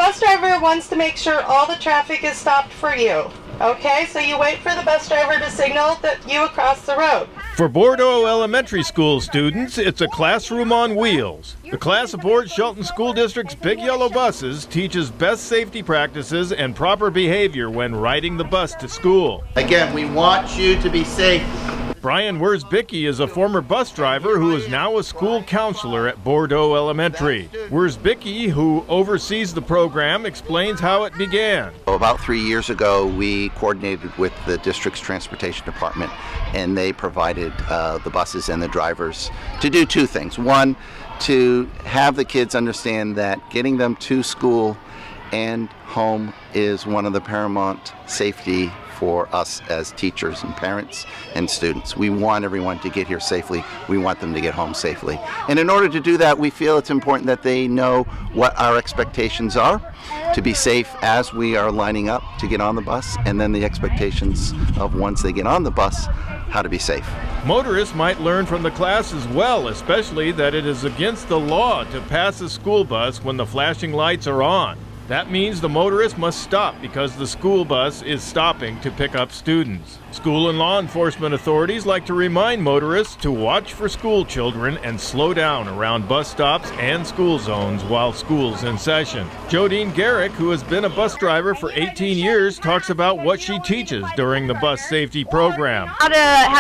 bus driver wants to make sure all the traffic is stopped for you. Okay, so you wait for the bus driver to signal that you across the road. For Bourdeaux Elementary School students, it's a classroom on wheels. The class aboard Shelton School District's big yellow buses teaches best safety practices and proper behavior when riding the bus to school. Again, we want you to be safe. Brian Wiersbicki is a former bus driver who is now a school counselor at Bourdeaux Elementary. Wiersbicki, who oversees the program, explains how it began. About 3 years ago, we coordinated with the district's transportation department, and they provided the buses and the drivers to do two things. One, to have the kids understand that getting them to school and home is one of the paramount safety for us as teachers and parents and students. We want everyone to get here safely. We want them to get home safely. And in order to do that, we feel it's important that they know what our expectations are to be safe as we are lining up to get on the bus, and then the expectations of once they get on the bus, how to be safe. Motorists might learn from the class as well, especially that it is against the law to pass a school bus when the flashing lights are on. That means the motorist must stop because the school bus is stopping to pick up students. School and law enforcement authorities like to remind motorists to watch for school children and slow down around bus stops and school zones while school's in session. Jodine Garrick, who has been a bus driver for 18 years, talks about what she teaches during the bus safety program. How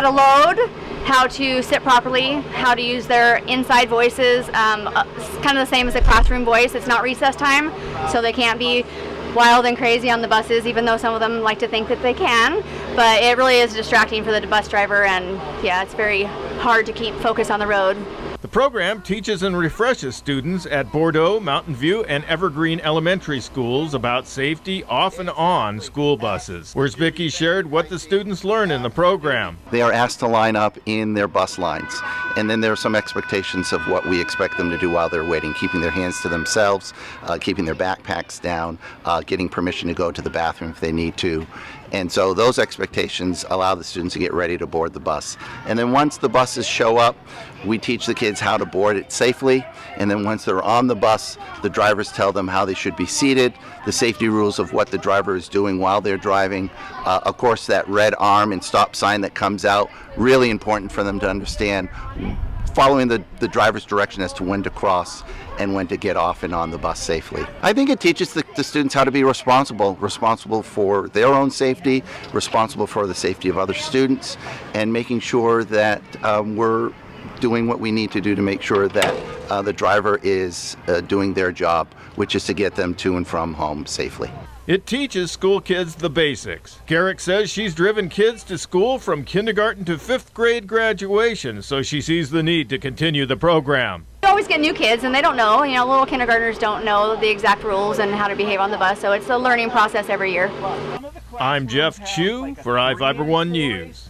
to load, how to sit properly, how to use their inside voices. It's kind of the same as a classroom voice. It's not recess time, so they can't be wild and crazy on the buses, even though some of them like to think that they can. But it really is distracting for the bus driver, and yeah, it's very hard to keep focus on the road. The program teaches and refreshes students at Bourdeaux, Mountain View, and Evergreen Elementary Schools about safety off and on school buses. Wiersbicki shared what the students learn in the program. They are asked to line up in their bus lines, and then there are some expectations of what we expect them to do while they're waiting, keeping their hands to themselves, keeping their backpacks down, getting permission to go to the bathroom if they need to. And so those expectations allow the students to get ready to board the bus. And then once the buses show up, we teach the kids how to board it safely. And then once they're on the bus, the drivers tell them how they should be seated, the safety rules of what the driver is doing while they're driving. Of course, that red arm and stop sign that comes out, really important for them to understand, following the driver's direction as to when to cross and when to get off and on the bus safely. I think it teaches the students how to be responsible for their own safety, responsible for the safety of other students, and making sure that we're doing what we need to do to make sure that the driver is doing their job, which is to get them to and from home safely. It teaches school kids the basics. Garrick says she's driven kids to school from kindergarten to 5th grade graduation, so she sees the need to continue the program. You always get new kids and they don't know, little kindergartners don't know the exact rules and how to behave on the bus, so it's a learning process every year. I'm Jeff Chu for iFiber1 News.